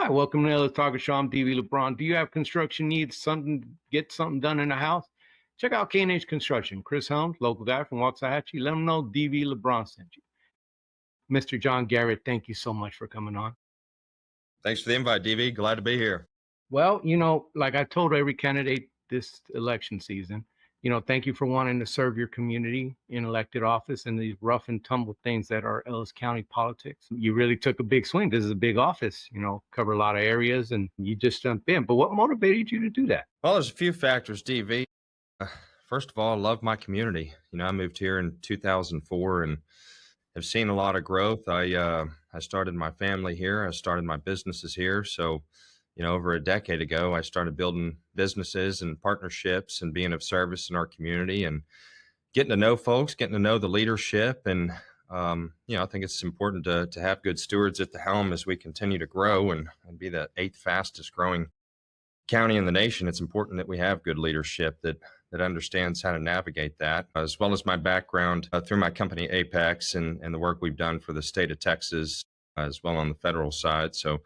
Hi, welcome to Let's Talk Show. I'm DV LeBron. Do you have construction needs? Get something done in the house? Check out K&H Construction. Chris Helms, local guy from Waxahachie. Let him know DV LeBron sent you. Mr. Jon Garrett, thank you so much for coming on. Thanks for the invite, DV. Glad to be here. Well, like I told every candidate this election season, thank you for wanting to serve your community in elected office and these rough and tumble things that are Ellis County politics. You really took a big swing. This is a big office, cover a lot of areas, and you just jumped in. But what motivated you to do that? Well, there's a few factors, DV. First of all, I love my community. I moved here in 2004 and have seen a lot of growth. I started my family here. I started my businesses here. So, over a decade ago, I started building businesses and partnerships and being of service in our community and getting to know folks, getting to know the leadership. And, I think it's important to have good stewards at the helm as we continue to grow and be the 8th fastest growing county in the nation. It's important that we have good leadership that understands how to navigate that, as well as my background through my company Apex and the work we've done for the state of Texas, as well on the federal side. So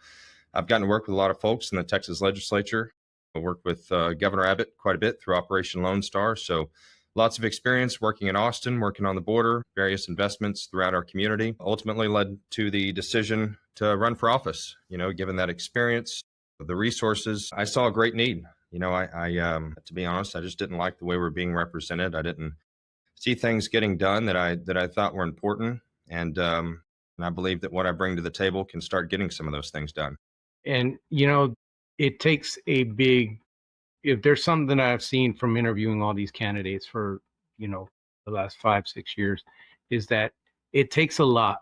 I've gotten to work with a lot of folks in the Texas legislature. I worked with Governor Abbott quite a bit through Operation Lone Star. So lots of experience working in Austin, working on the border, various investments throughout our community, ultimately led to the decision to run for office. Given that experience, the resources, I saw a great need. To be honest, I just didn't like the way we're being represented. I didn't see things getting done that I thought were important. And I believe that what I bring to the table can start getting some of those things done. And, it takes if there's something that I've seen from interviewing all these candidates for, the last 5-6 years, is that it takes a lot,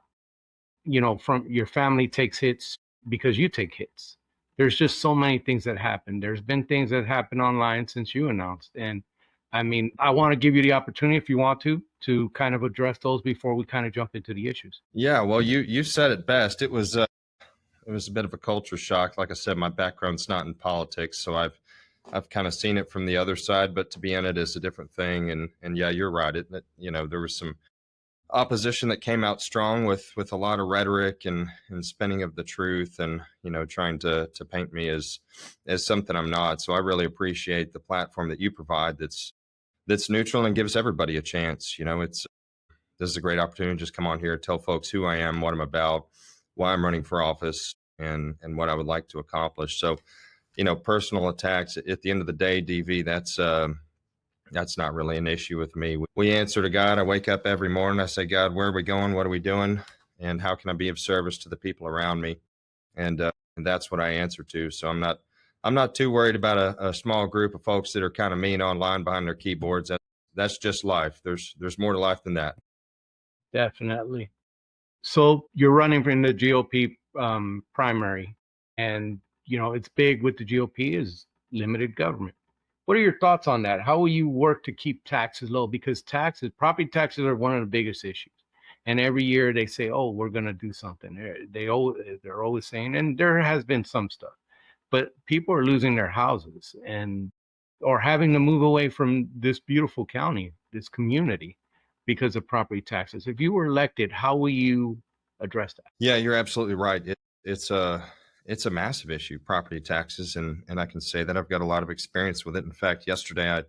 from your family takes hits because you take hits. There's just so many things that happen. There's been things that happen online since you announced. And I mean, I want to give you the opportunity, if you want to kind of address those before we kind of jump into the issues. Yeah, well, you said it best. It was a bit of a culture shock. Like I said, my background's not in politics, so I've kind of seen it from the other side, but to be in it is a different thing. And yeah, you're right. There was some opposition that came out strong with a lot of rhetoric and spinning of the truth and, trying to paint me as something I'm not. So I really appreciate the platform that you provide that's neutral and gives everybody a chance. This is a great opportunity to just come on here, tell folks who I am, what I'm about, why I'm running for office, and what I would like to accomplish. So, personal attacks at the end of the day, DV, that's not really an issue with me. We answer to God. I wake up every morning. I say, God, where are we going? What are we doing? And how can I be of service to the people around me? And that's what I answer to. So I'm not too worried about a small group of folks that are kind of mean online behind their keyboards. That's just life. There's more to life than that. Definitely. So you're running in the GOP primary, and it's big with the GOP is limited government. What are your thoughts on that? How will you work to keep taxes low? Because property taxes are one of the biggest issues. And every year they say, oh, we're going to do something. They're always saying, and there has been some stuff, but people are losing their houses or having to move away from this beautiful county, this community, because of property taxes. If you were elected, how will you address that? Yeah, you're absolutely right. It's a massive issue, property taxes, and I can say that I've got a lot of experience with it. In fact, yesterday I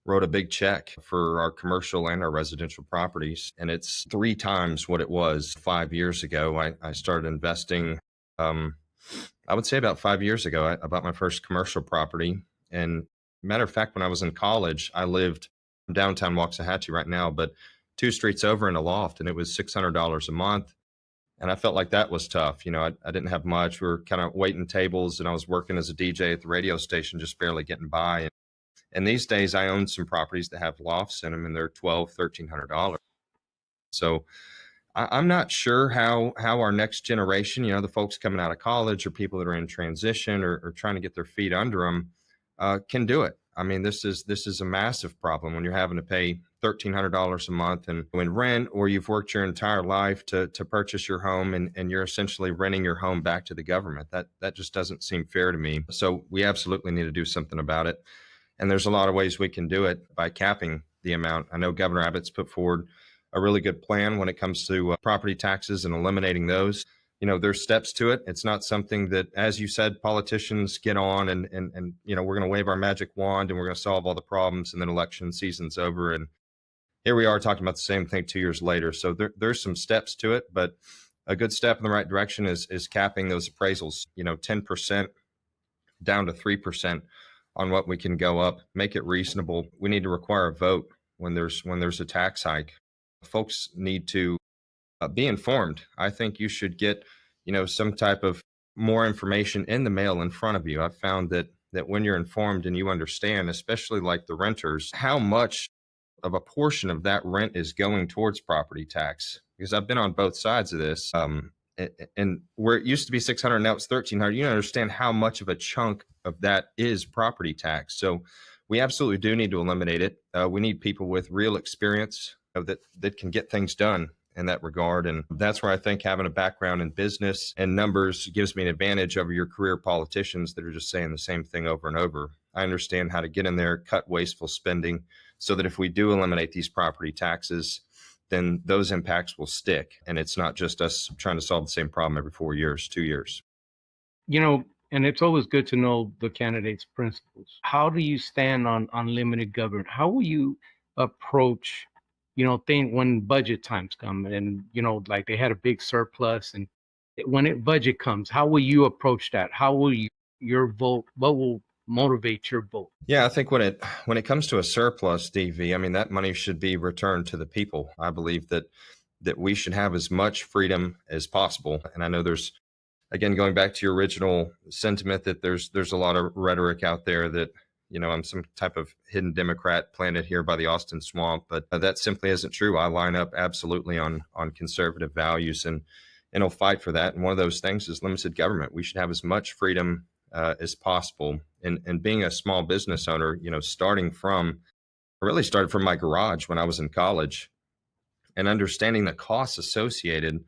wrote a big check for our commercial and our residential properties, and it's 3 times what it was 5 years ago. I started investing, I would say about 5 years ago. I bought my first commercial property, and matter of fact, when I was in college, I lived downtown Waxahachie right now, but 2 streets over in a loft, and it was $600 a month. And I felt like that was tough. I didn't have much. We were kind of waiting tables, and I was working as a DJ at the radio station, just barely getting by. And these days I own some properties that have lofts in them, and they're $1,200, $1,300. So I'm not sure how our next generation, the folks coming out of college or people that are in transition or trying to get their feet under them, can do it. I mean, this is a massive problem when you're having to pay $1,300 a month and in rent, or you've worked your entire life to purchase your home and you're essentially renting your home back to the government. That just doesn't seem fair to me. So we absolutely need to do something about it. And there's a lot of ways we can do it by capping the amount. I know Governor Abbott's put forward a really good plan when it comes to property taxes and eliminating those. there's steps to it. It's not something that, as you said, politicians get on and we're going to wave our magic wand and we're going to solve all the problems, and then election season's over. And here we are talking about the same thing 2 years later. So there's some steps to it, but a good step in the right direction is capping those appraisals, 10% down to 3% on what we can go up, make it reasonable. We need to require a vote when there's a tax hike. Folks need to be informed. I think you should get, some type of more information in the mail in front of you. I've found that when you're informed and you understand, especially like the renters, how much of a portion of that rent is going towards property tax, because I've been on both sides of this. And where it used to be 600, now it's 1,300. You understand how much of a chunk of that is property tax. So we absolutely do need to eliminate it. We need people with real experience that can get things done in that regard. And that's where I think having a background in business and numbers gives me an advantage over your career politicians that are just saying the same thing over and over. I understand how to get in there, cut wasteful spending, so that if we do eliminate these property taxes, then those impacts will stick. And it's not just us trying to solve the same problem every 4 years, 2 years. And it's always good to know the candidate's principles. How do you stand on limited government? How will you approach, think when budget times come and, like they had a big surplus, and when budget comes, how will you approach that? How will your vote, what will motivate your vote? Yeah, I think when it comes to a surplus, DV, I mean, that money should be returned to the people. I believe that we should have as much freedom as possible. And I know there's, again, going back to your original sentiment, that there's a lot of rhetoric out there that, I'm some type of hidden Democrat planted here by the Austin swamp, but that simply isn't true. I line up absolutely on conservative values and I'll fight for that. And one of those things is limited government. We should have as much freedom as possible. And being a small business owner, I really started from my garage when I was in college, and understanding the costs associated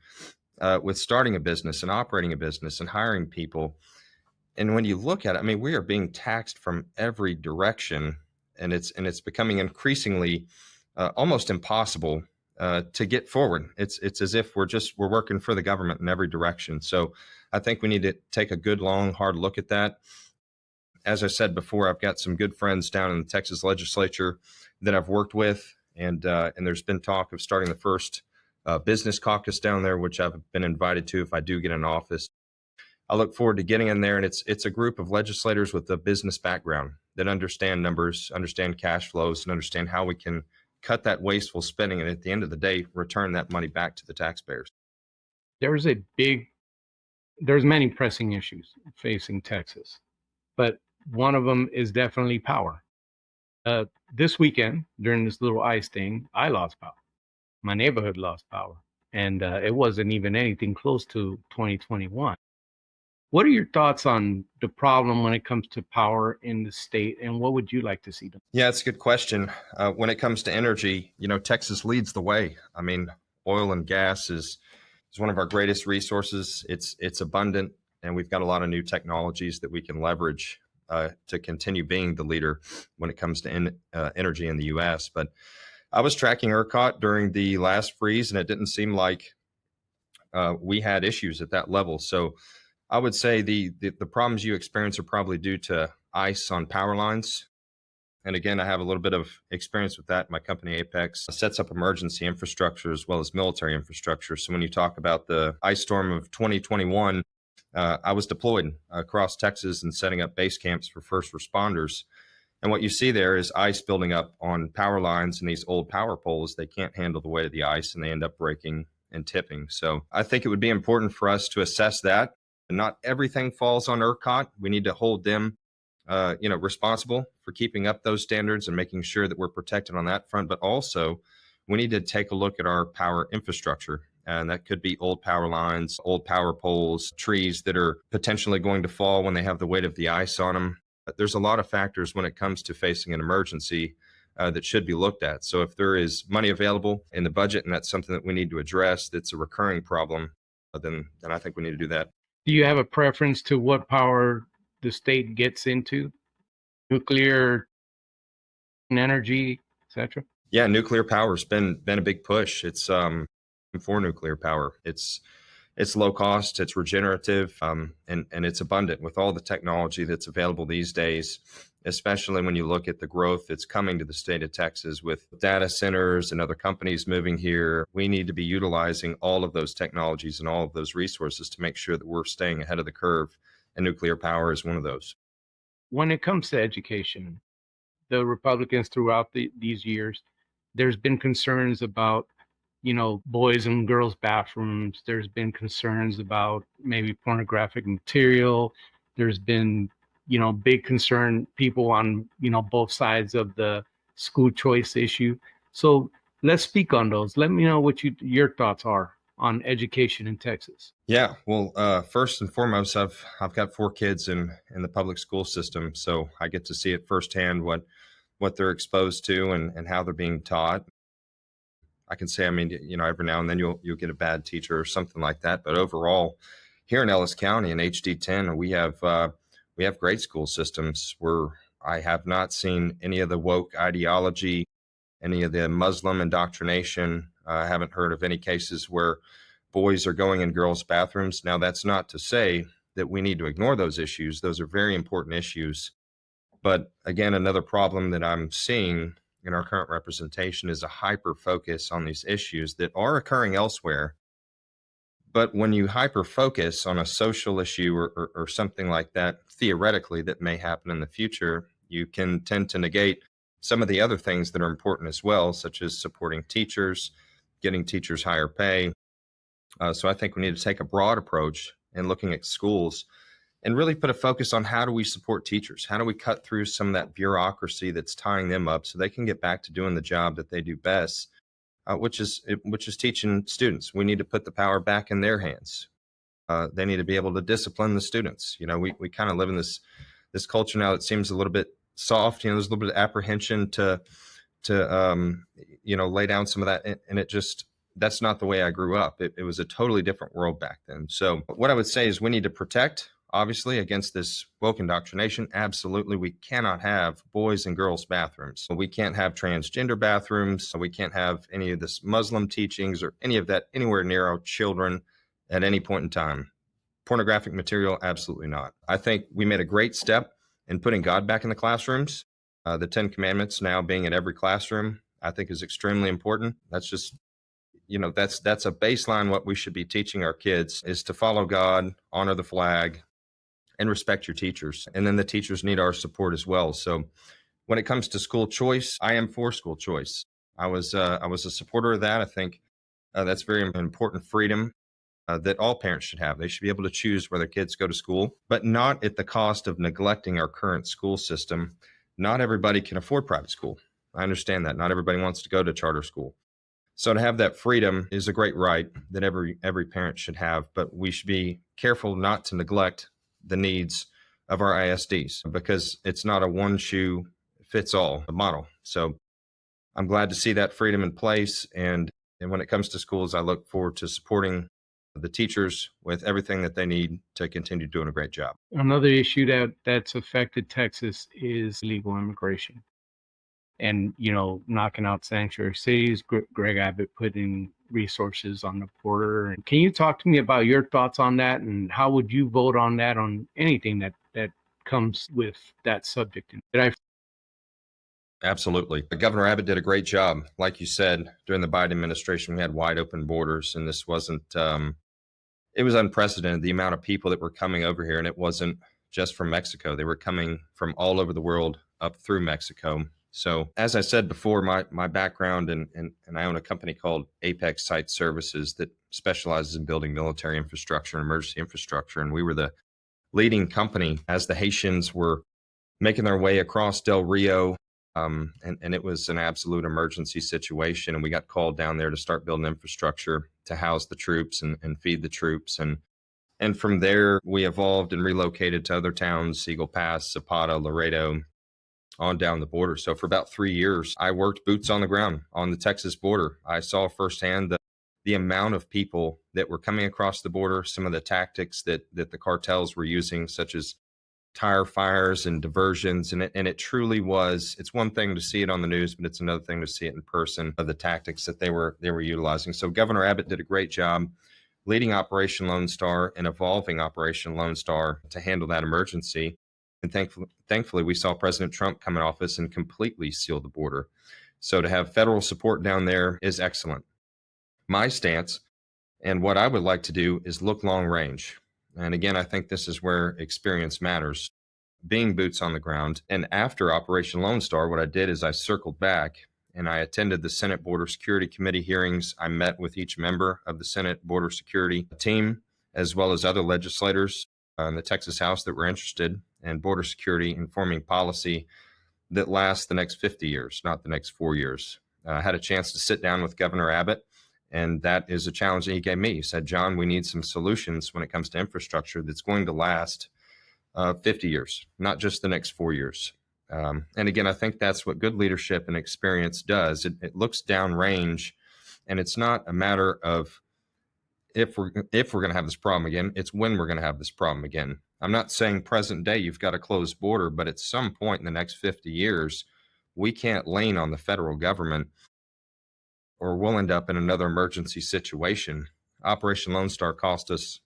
with starting a business and operating a business and hiring people. And when you look at it, I mean, we are being taxed from every direction, and it's becoming increasingly almost impossible to get forward. It's as if we're working for the government in every direction. So I think we need to take a good, long, hard look at that. As I said before, I've got some good friends down in the Texas legislature that I've worked with, and there's been talk of starting the first business caucus down there, which I've been invited to if I do get in office. I look forward to getting in there, and it's a group of legislators with a business background that understand numbers, understand cash flows, and understand how we can cut that wasteful spending, and at the end of the day, return that money back to the taxpayers. There's many pressing issues facing Texas, but one of them is definitely power. This weekend, during this little ice thing, I lost power. My neighborhood lost power, and it wasn't even anything close to 2021. What are your thoughts on the problem when it comes to power in the state, and what would you like to see done? Yeah, it's a good question. When it comes to energy, Texas leads the way. I mean, oil and gas is one of our greatest resources. It's abundant, and we've got a lot of new technologies that we can leverage to continue being the leader when it comes to energy in the U.S. But I was tracking ERCOT during the last freeze, and it didn't seem like we had issues at that level. So I would say the problems you experience are probably due to ice on power lines. And again, I have a little bit of experience with that. My company, Apex, sets up emergency infrastructure as well as military infrastructure. So when you talk about the ice storm of 2021, I was deployed across Texas and setting up base camps for first responders. And what you see there is ice building up on power lines, and these old power poles, they can't handle the weight of the ice, and they end up breaking and tipping. So I think it would be important for us to assess that. And not everything falls on ERCOT. We need to hold them responsible for keeping up those standards and making sure that we're protected on that front. But also, we need to take a look at our power infrastructure. And that could be old power lines, old power poles, trees that are potentially going to fall when they have the weight of the ice on them. But there's a lot of factors when it comes to facing an emergency that should be looked at. So if there is money available in the budget, and that's something that we need to address, that's a recurring problem, then I think we need to do that. Do you have a preference to what power the state gets into? Nuclear, energy, etc.? Yeah, nuclear power has been a big push. It's for nuclear power. It's It's low cost, it's regenerative, and it's abundant with all the technology that's available these days, especially when you look at the growth that's coming to the state of Texas with data centers and other companies moving here. We need to be utilizing all of those technologies and all of those resources to make sure that we're staying ahead of the curve, and nuclear power is one of those. When it comes to education, the Republicans throughout these years, there's been concerns about, boys and girls bathrooms. There's been concerns about maybe pornographic material. There's been, big concern, people on, both sides of the school choice issue. So let's speak on those. Let me know what your thoughts are on education in Texas. Yeah, well, first and foremost, I've got 4 kids in the public school system, so I get to see it firsthand what they're exposed to and how they're being taught. I can say, I mean, every now and then you'll get a bad teacher or something like that, but overall, here in Ellis County in HD10, we have great school systems where I have not seen any of the woke ideology, any of the Muslim indoctrination. I haven't heard of any cases where boys are going in girls' bathrooms. Now, that's not to say that we need to ignore those issues. Those are very important issues. But again, another problem that I'm seeing in our current representation is a hyper focus on these issues that are occurring elsewhere. But when you hyper focus on a social issue or something like that, theoretically, that may happen in the future, you can tend to negate some of the other things that are important as well, such as supporting teachers, getting teachers higher pay. So I think we need to take a broad approach in looking at schools and really put a focus on how do we support teachers? How do we cut through some of that bureaucracy that's tying them up so they can get back to doing the job that they do best, which is teaching students. We need to put the power back in their hands. They need to be able to discipline the students. We kind of live in this culture now that seems a little bit soft. There's a little bit of apprehension to lay down some of that, and that's not the way I grew up. It was a totally different world back then. So what I would say is we need to protect, obviously, against this woke indoctrination. Absolutely. We cannot have boys and girls bathrooms. We can't have transgender bathrooms. We can't have any of this Muslim teachings or any of that anywhere near our children at any point in time. Pornographic material, absolutely not. I think we made a great step in putting God back in the classrooms. The 10 Commandments now being in every classroom, I think is extremely important. That's just, that's a baseline. What we should be teaching our kids is to follow God, honor the flag, and respect your teachers. And then the teachers need our support as well. So when it comes to school choice, I am for school choice. I was a supporter of that. I think that's very important freedom that all parents should have. They should be able to choose where their kids go to school, but not at the cost of neglecting our current school system. Not everybody can afford private school. I understand that. Not everybody wants to go to charter school. So to have that freedom is a great right that every parent should have, but we should be careful not to neglect the needs of our ISDs because it's not a one shoe fits all model. So I'm glad to see that freedom in place. And when it comes to schools, I look forward to supporting the teachers with everything that they need to continue doing a great job. Another issue that's affected Texas is illegal immigration. And, knocking out sanctuary cities, Greg Abbott putting resources on the border. And can you talk to me about your thoughts on that and how would you vote on that, on anything that comes with that subject? Absolutely. Governor Abbott did a great job. Like you said, during the Biden administration, we had wide open borders, and this wasn't, it was unprecedented, the amount of people that were coming over here. And it wasn't just from Mexico. They were coming from all over the world up through Mexico. So as I said before, my background and I own a company called Apex Site Services that specializes in building military infrastructure and emergency infrastructure. And we were the leading company as the Haitians were making their way across Del Rio. And it was an absolute emergency situation. And we got called down there to start building infrastructure to house the troops and feed the troops. And from there, we evolved and relocated to other towns, Eagle Pass, Zapata, Laredo, on down the border. So for about 3 years, I worked boots on the ground on the Texas border. I saw firsthand the amount of people that were coming across the border, some of the tactics that the cartels were using, such as tire fires and diversions. And it truly was, it's one thing to see it on the news, but it's another thing to see it in person, of the tactics that they were utilizing. So Governor Abbott did a great job leading Operation Lone Star and evolving Operation Lone Star to handle that emergency. And thankfully, we saw President Trump come in office and completely seal the border. So to have federal support down there is excellent. My stance and what I would like to do is look long range. And again, I think this is where experience matters, being boots on the ground. And after Operation Lone Star, what I did is I circled back and I attended the Senate Border Security Committee hearings. I met with each member of the Senate Border Security team, as well as other legislators in the Texas House that were interested in border security and forming policy that lasts the next 50 years, not the next 4 years. I had a chance to sit down with Governor Abbott, and that is a challenge that he gave me. He said, John, we need some solutions when it comes to infrastructure that's going to last 50 years, not just the next 4 years. And again, I think that's what good leadership and experience does. It looks downrange, and it's not a matter of if we're going to have this problem again. It's when we're going to have this problem again. I'm not saying present day you've got a closed border, but at some point in the next 50 years, we can't lean on the federal government, or we'll end up in another emergency situation. Operation Lone Star cost us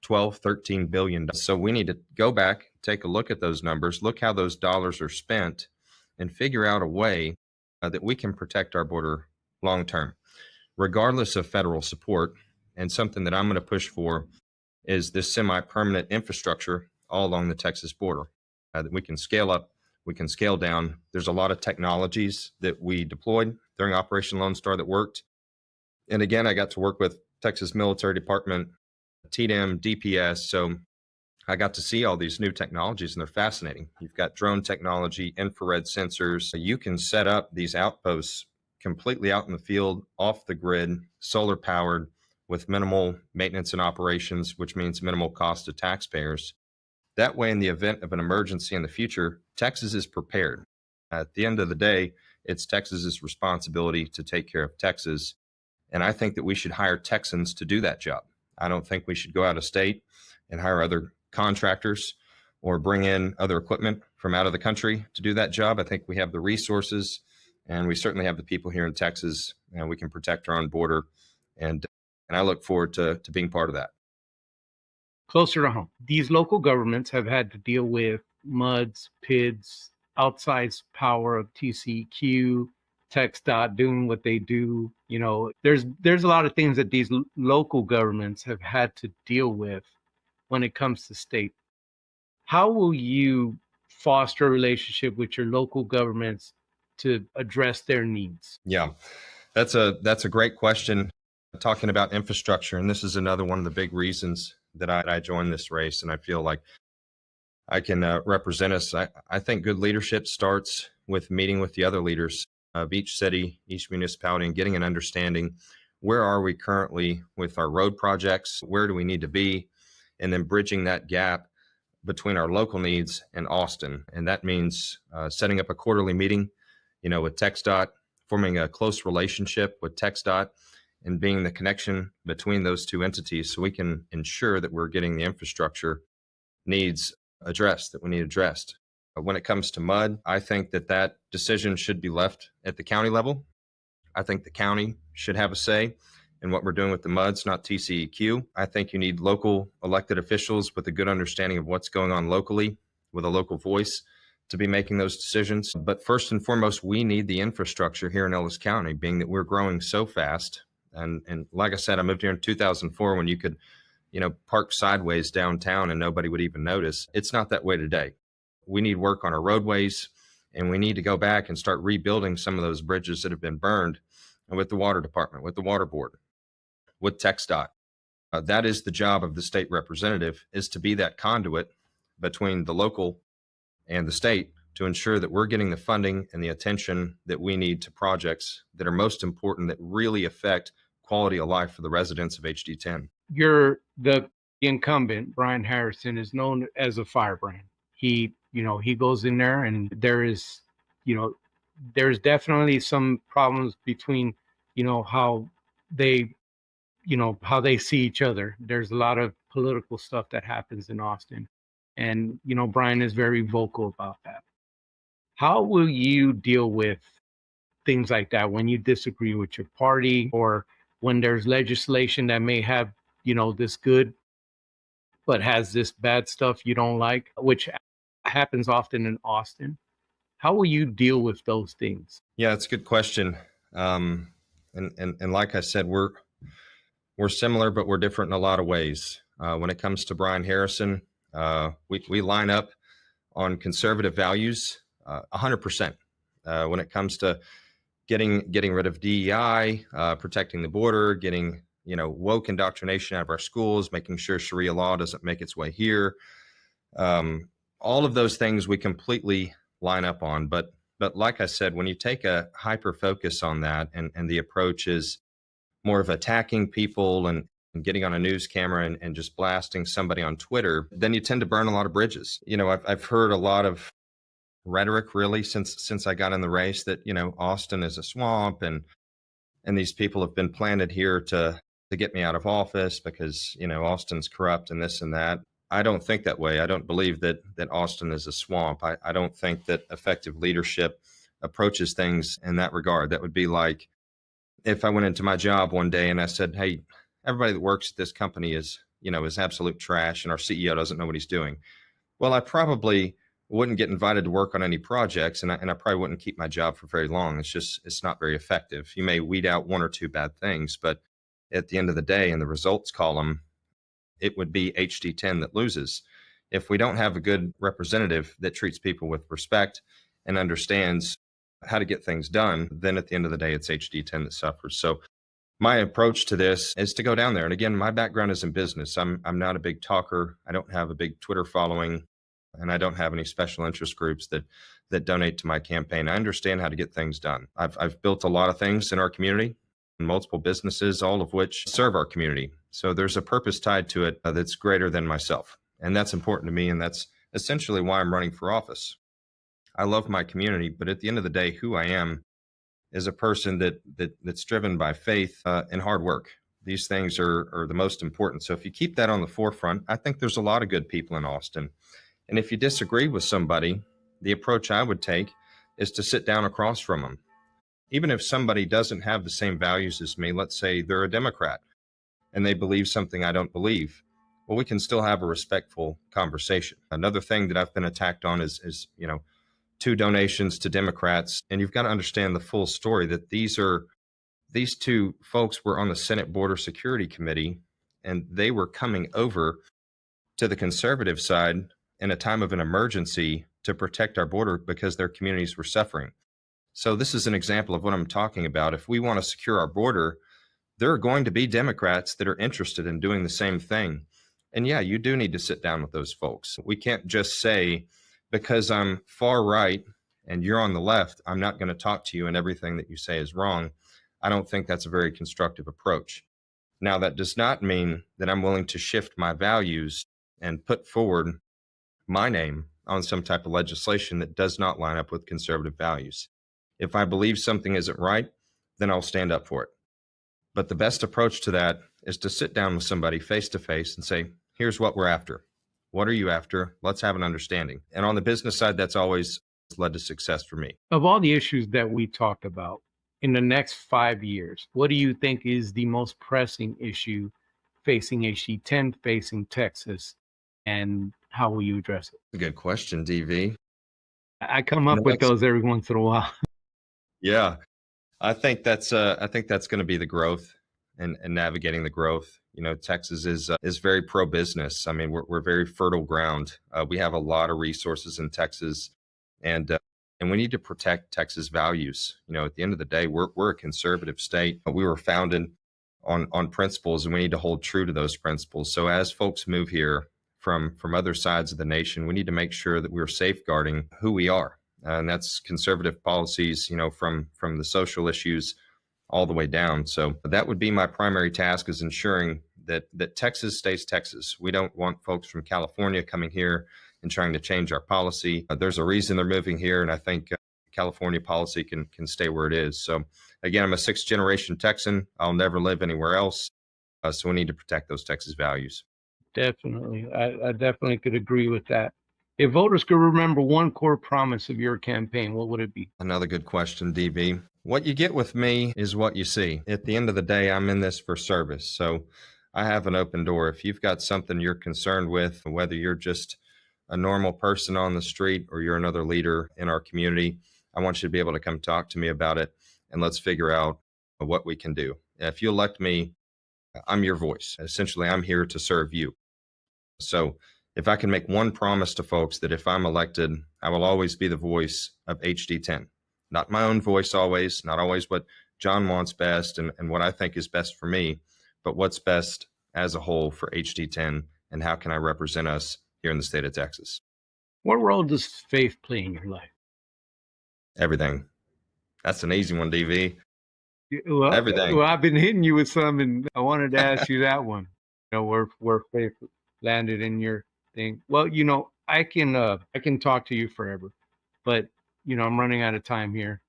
12, 13 billion. So we need to go back, take a look at those numbers, look how those dollars are spent, and figure out a way that we can protect our border long term, regardless of federal support. And something that I'm going to push for is this semi-permanent infrastructure all along the Texas border that we can scale up, we can scale down. There's a lot of technologies that we deployed during Operation Lone Star that worked. And again, I got to work with Texas Military Department, TDM, DPS. So I got to see all these new technologies, and they're fascinating. You've got drone technology, infrared sensors. You can set up these outposts completely out in the field, off the grid, solar powered, with minimal maintenance and operations, which means minimal cost to taxpayers. That way, in the event of an emergency in the future, Texas is prepared. At the end of the day, it's Texas's responsibility to take care of Texas. And I think that we should hire Texans to do that job. I don't think we should go out of state and hire other contractors or bring in other equipment from out of the country to do that job. I think we have the resources, and we certainly have the people here in Texas, and we can protect our own border. And I look forward to being part of that. Closer to home, these local governments have had to deal with MUDs, PIDs, outsized power of TCEQ, TxDOT doing what they do. You know, there's a lot of things that these local governments have had to deal with when it comes to state. How will you foster a relationship with your local governments to address their needs? Yeah, that's a great question. Talking about infrastructure, and this is another one of the big reasons that I joined this race, and I feel like I can represent us. I think good leadership starts with meeting with the other leaders of each city, each municipality, and getting an understanding. Where are we currently with our road projects? Where do we need to be? And then bridging that gap between our local needs and Austin. And that means setting up a quarterly meeting, with TxDOT, forming a close relationship with TxDOT, and being the connection between those two entities so we can ensure that we're getting the infrastructure needs addressed that we need addressed. When it comes to MUD, I think that decision should be left at the county level. I think the county should have a say in what we're doing with the MUDs, not TCEQ. I think you need local elected officials with a good understanding of what's going on locally, with a local voice, to be making those decisions. But first and foremost, we need the infrastructure here in Ellis County, being that we're growing so fast. And like I said, I moved here in 2004 when you could, park sideways downtown and nobody would even notice. It's not that way today. We need work on our roadways, and we need to go back and start rebuilding some of those bridges that have been burned, with the water department, with the water board, with TxDOT. That is the job of the state representative, is to be that conduit between the local and the state to ensure that we're getting the funding and the attention that we need to projects that are most important, that really affect quality of life for the residents of HD10. The incumbent, Brian Harrison, is known as a firebrand. He goes in there, and there's definitely some problems between, how they see each other. There's a lot of political stuff that happens in Austin. And, Brian is very vocal about that. How will you deal with things like that when you disagree with your party, or when there's legislation that may have, this good, but has this bad stuff you don't like, which happens often in Austin. How will you deal with those things? Yeah, it's a good question. And like I said, we're similar, but we're different in a lot of ways. When it comes to Brian Harrison, we line up on conservative values, 100%. When it comes to getting rid of DEI, protecting the border, getting woke indoctrination out of our schools, making sure Sharia law doesn't make its way here. All of those things we completely line up on. But like I said, when you take a hyper focus on that, and the approach is more of attacking people and getting on a news camera and just blasting somebody on Twitter, then you tend to burn a lot of bridges. I've heard a lot of rhetoric really since I got in the race that Austin is a swamp, and these people have been planted here to get me out of office because Austin's corrupt and this and that. I don't think that way. I don't believe that Austin is a swamp. I don't think that effective leadership approaches things in that regard. That would be like if I went into my job one day and I said, "Hey, everybody that works at this company is absolute trash, and our CEO doesn't know what he's doing." Well, I probably wouldn't get invited to work on any projects, and I probably wouldn't keep my job for very long. It's not very effective. You may weed out one or two bad things, but at the end of the day, in the results column, it would be HD10 that loses. If we don't have a good representative that treats people with respect and understands how to get things done, then at the end of the day, it's HD10 that suffers. So my approach to this is to go down there. And again, my background is in business. I'm not a big talker. I don't have a big Twitter following, and I don't have any special interest groups that donate to my campaign. I understand how to get things done. I've built a lot of things in our community, multiple businesses, all of which serve our community. So there's a purpose tied to it that's greater than myself. And that's important to me. And that's essentially why I'm running for office. I love my community, but at the end of the day, who I am is a person that's driven by faith and hard work. These things are the most important. So if you keep that on the forefront, I think there's a lot of good people in Austin. And if you disagree with somebody, the approach I would take is to sit down across from them. Even if somebody doesn't have the same values as me, let's say they're a Democrat and they believe something I don't believe, well, we can still have a respectful conversation. Another thing that I've been attacked on is 2 donations to Democrats. And you've got to understand the full story that these 2 folks were on the Senate Border Security Committee, and they were coming over to the conservative side in a time of an emergency to protect our border because their communities were suffering. So this is an example of what I'm talking about. If we want to secure our border, there are going to be Democrats that are interested in doing the same thing. And yeah, you do need to sit down with those folks. We can't just say, because I'm far right and you're on the left, I'm not going to talk to you and everything that you say is wrong. I don't think that's a very constructive approach. Now, that does not mean that I'm willing to shift my values and put forward my name on some type of legislation that does not line up with conservative values. If I believe something isn't right, then I'll stand up for it. But the best approach to that is to sit down with somebody face to face and say, here's what we're after. What are you after? Let's have an understanding. And on the business side, that's always led to success for me. Of all the issues that we talked about in the next 5 years, what do you think is the most pressing issue facing HD10, facing Texas, and how will you address it? Good question, DV. I come up with those every once in a while. Yeah, I think that's going to be the growth and navigating the growth. Texas is very pro business. I mean, we're very fertile ground. We have a lot of resources in Texas, and we need to protect Texas values. At the end of the day, we're a conservative state. We were founded on principles, and we need to hold true to those principles. So as folks move here from other sides of the nation, we need to make sure that we're safeguarding who we are. And that's conservative policies, from the social issues all the way down. So that would be my primary task, is ensuring that Texas stays Texas. We don't want folks from California coming here and trying to change our policy. There's a reason they're moving here, and I think California policy can stay where it is. So again, I'm a 6th generation Texan. I'll never live anywhere else. So we need to protect those Texas values. Definitely. I definitely could agree with that. If voters could remember one core promise of your campaign, what would it be? Another good question, DB. What you get with me is what you see. At the end of the day, I'm in this for service. So I have an open door. If you've got something you're concerned with, whether you're just a normal person on the street or you're another leader in our community, I want you to be able to come talk to me about it, and let's figure out what we can do. If you elect me, I'm your voice. Essentially, I'm here to serve you. So if I can make one promise to folks, that if I'm elected, I will always be the voice of HD10. Not my own voice always, not always what Jon wants best and what I think is best for me, but what's best as a whole for HD10, and how can I represent us here in the state of Texas? What role does faith play in your life? Everything. That's an easy one, DV. Well, Everything. I've been hitting you with some, and I wanted to ask you that one. Where faith landed in your thing. Well, I can talk to you forever, but I'm running out of time here,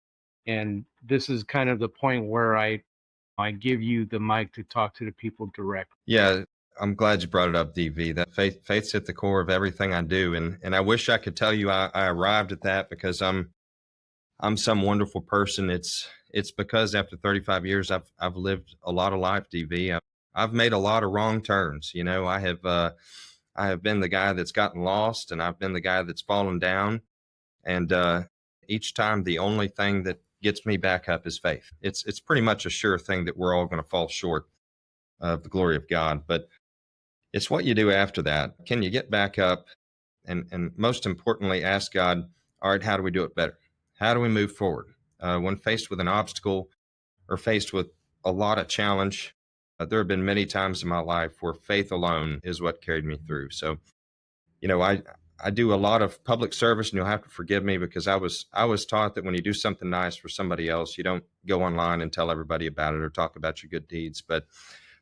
and this is kind of the point where I give you the mic to talk to the people directly. Yeah, I'm glad you brought it up, DV. That faith's at the core of everything I do, and I wish I could tell you I arrived at that because I'm some wonderful person. It's because after 35 years I've lived a lot of life, DV. I've made a lot of wrong turns. I have been the guy that's gotten lost, and I've been the guy that's fallen down. And each time, the only thing that gets me back up is faith. It's pretty much a sure thing that we're all going to fall short of the glory of God, but it's what you do after that. Can you get back up? And most importantly, ask God, all right, how do we do it better? How do we move forward? When faced with an obstacle or faced with a lot of challenge, there have been many times in my life where faith alone is what carried me through. So, I do a lot of public service, and you'll have to forgive me because I was taught that when you do something nice for somebody else, you don't go online and tell everybody about it or talk about your good deeds. But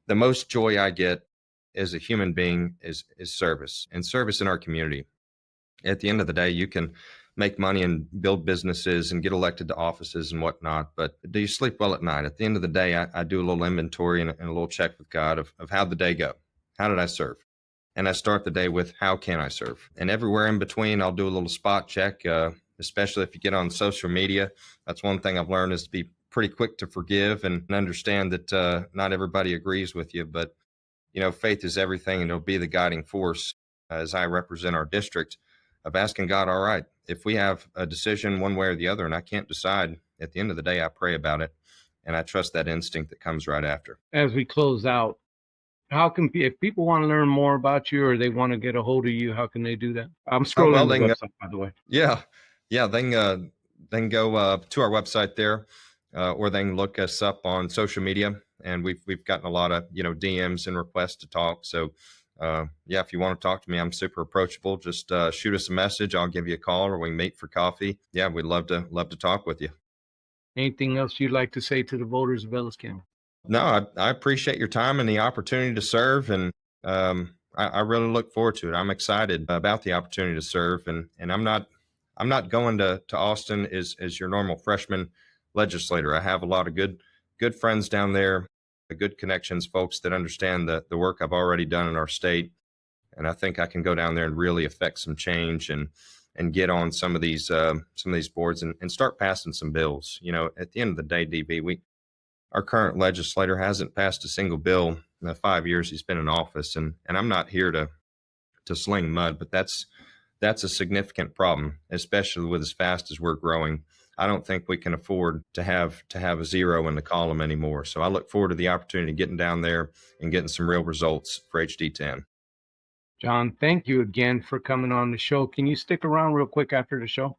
the most joy I get as a human being is service, and service in our community. At the end of the day, you can make money and build businesses and get elected to offices and whatnot, but do you sleep well at night? At the end of the day, I do a little inventory and a little check with God of how'd the day go? How did I serve? And I start the day with, how can I serve? And everywhere in between, I'll do a little spot check, especially if you get on social media. That's one thing I've learned, is to be pretty quick to forgive and understand that not everybody agrees with you. But, faith is everything, and it'll be the guiding force as I represent our district, of asking God, all right, if we have a decision one way or the other and I can't decide, at the end of the day, I pray about it, and I trust that instinct that comes right after. As we close out, if people want to learn more about you or they want to get a hold of you, how can they do that? I'm scrolling the website, by the way. Yeah. They can go to our website there, or they can look us up on social media, and we've gotten a lot of DMs and requests to talk. So if you want to talk to me, I'm super approachable. Just shoot us a message. I'll give you a call, or we can meet for coffee. Yeah, we'd love to talk with you. Anything else you'd like to say to the voters of Ellis County? No, I appreciate your time and the opportunity to serve, and I really look forward to it. I'm excited about the opportunity to serve, and I'm not going to Austin as your normal freshman legislator. I have a lot of good friends down there, good connections, folks that understand the work I've already done in our state, and I think I can go down there and really affect some change and get on some of these boards and start passing some bills. At the end of the day, DB, our current legislator hasn't passed a single bill in the 5 years he's been in office, and I'm not here to sling mud, but that's a significant problem, especially with as fast as we're growing. I don't think we can afford to have a zero in the column anymore. So I look forward to the opportunity of getting down there and getting some real results for HD10. Jon, thank you again for coming on the show. Can you stick around real quick after the show?